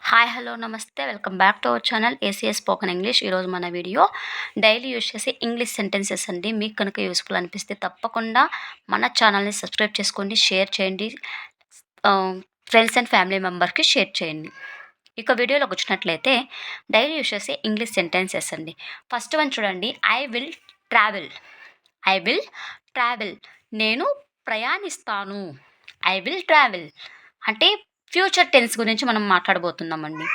Hi hello నమస్తే welcome back to our channel ACS spoken English. ఈరోజు మన video daily use చేసే English sentences అండి. మీకు కనుక యూస్ఫుల్ అనిపిస్తే తప్పకుండా మన ఛానల్ని సబ్స్క్రైబ్ చేసుకోండి, షేర్ చేయండి, ఫ్రెండ్స్ అండ్ ఫ్యామిలీ మెంబర్కి షేర్ చేయండి. ఇక వీడియోలోకి వచ్చినట్లయితే డైలీ యూజ్ చేసే ఇంగ్లీష్ సెంటెన్సెస్ అండి. ఫస్ట్ వన్ చూడండి, I will travel. I will travel, నేను ప్రయాణిస్తాను. ఐ విల్ ట్రావెల్ అంటే ఫ్యూచర్ టెన్స్ గురించి మనం మాట్లాడబోతున్నామండి.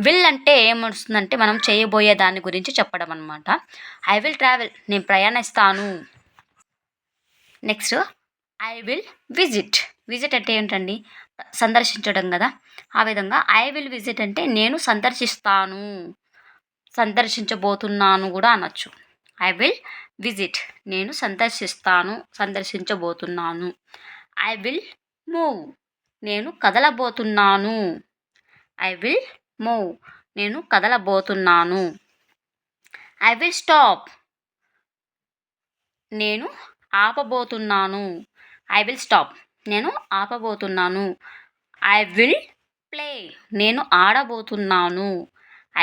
విల్ అంటే ఏమొస్తుందంటే మనం చేయబోయే దాని గురించి చెప్పడం అనమాట. ఐ విల్ ట్రావెల్, నేను ప్రయాణిస్తాను. Next I will visit. Visit అంటే ఏంటండి, సందర్శించడం కదా. ఆ విధంగా ఐ విల్ విజిట్ అంటే నేను సందర్శిస్తాను, సందర్శించబోతున్నాను కూడా అనొచ్చు. ఐ విల్ విజిట్, నేను సందర్శిస్తాను, సందర్శించబోతున్నాను. ఐ విల్ మూవ్, నేను కదలబోతున్నాను. ఐ విల్ మూవ్, నేను కదలబోతున్నాను. ఐ విల్ స్టాప్, నేను ఆపబోతున్నాను. ఐ విల్ స్టాప్, నేను ఆపబోతున్నాను. ఐ విల్ ప్లే, నేను ఆడబోతున్నాను.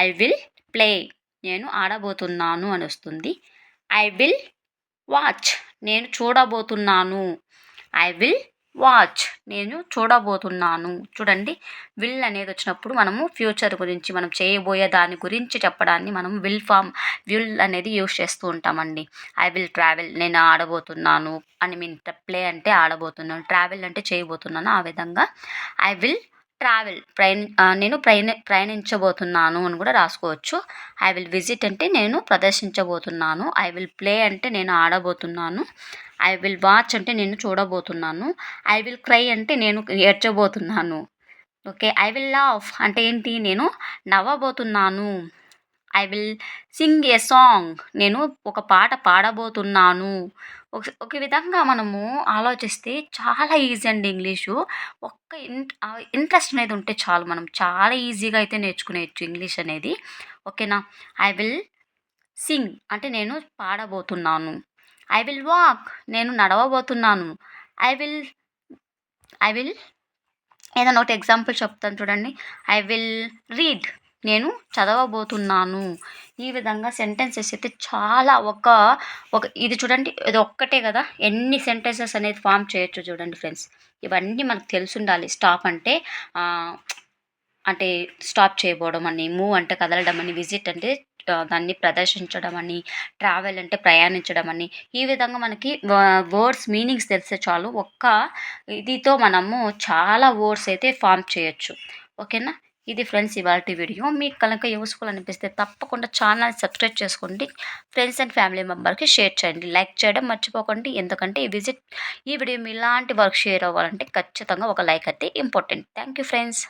ఐ విల్ ప్లే, నేను ఆడబోతున్నాను అని వస్తుంది. ఐ విల్ వాచ్, నేను చూడబోతున్నాను. ఐ విల్ వాచ్, నేను చూడబోతున్నాను. చూడండి, విల్ అనేది వచ్చినప్పుడు మనము ఫ్యూచర్ గురించి, మనం చేయబోయే దాని గురించి చెప్పడాన్ని మనం విల్ అనేది యూస్ చేస్తూ ఉంటామండి. ఐ విల్ ట్రావెల్, నేను ఆడబోతున్నాను అని మీన్. ప్లే అంటే ఆడబోతున్నాను, ట్రావెల్ అంటే చేయబోతున్నాను. ఆ విధంగా ఐ విల్ ట్రావెల్, నేను ప్రయాణించబోతున్నాను అని కూడా రాసుకోవచ్చు. ఐ విల్ విజిట్ అంటే నేను ప్రదర్శించబోతున్నాను. ఐ విల్ ప్లే అంటే నేను ఆడబోతున్నాను. ఐ విల్ వాచ్ అంటే నేను చూడబోతున్నాను. ఐ విల్ క్రై అంటే నేను ఏడ్చబోతున్నాను. ఓకే. ఐ విల్ లాఫ్ అంటే ఏంటి, నేను నవ్వబోతున్నాను. I will sing a song, నేను ఒక పాట పాడబోతున్నాను. ఒక విధంగా మనము ఆలోచిస్తే చాలా ఈజీ అండి ఇంగ్లీషు. ఒక్క ఇంట్రెస్ట్ అనేది ఉంటే చాలు, మనం చాలా ఈజీగా అయితే నేర్చుకునేయచ్చు ఇంగ్లీష్ అనేది. ఓకేనా. ఐ విల్ సింగ్ అంటే నేను పాడబోతున్నాను. ఐ విల్ వాక్, నేను నడవబోతున్నాను. ఐ విల్ ఐ విల్ ఏదైనా ఒకటి ఎగ్జాంపుల్ చెప్తాను చూడండి. ఐ విల్ రీడ్, నేను చదవబోతున్నాను. ఈ విధంగా సెంటెన్సెస్ అయితే చాలా ఒక ఇది చూడండి, ఇది ఒక్కటే కదా, ఎన్ని సెంటెన్సెస్ అనేది ఫామ్ చేయొచ్చు చూడండి ఫ్రెండ్స్. ఇవన్నీ మనకు తెలిసుండాలి. స్టాప్ అంటే అంటే స్టాప్ చేయబోవడం అని, మూవ్ అంటే కదలడం అని, విజిట్ అంటే దాన్ని ప్రదర్శించడం అని, ట్రావెల్ అంటే ప్రయాణించడం అని. ఈ విధంగా మనకి వర్డ్స్ మీనింగ్స్ తెలిస్తే చాలు, ఒక్క ఇదితో మనము చాలా వర్డ్స్ అయితే ఫామ్ చేయొచ్చు. ఓకేనా. ఇది ఫ్రెండ్స్ ఇవాల్టి వీడియో. మీకు కనుక యూస్ఫుల్ అనిపిస్తే తప్పకుండా ఛానల్ సబ్స్క్రైబ్ చేసుకోండి, ఫ్రెండ్స్ అండ్ ఫ్యామిలీ మెంబర్కి షేర్ చేయండి, లైక్ చేయడం మర్చిపోకండి. ఎందుకంటే ఈ వీడియో మీ ఇలాంటి వర్క్ షేర్ అవ్వాలంటే ఖచ్చితంగా ఒక లైక్ అయితే ఇంపార్టెంట్. Thank you friends.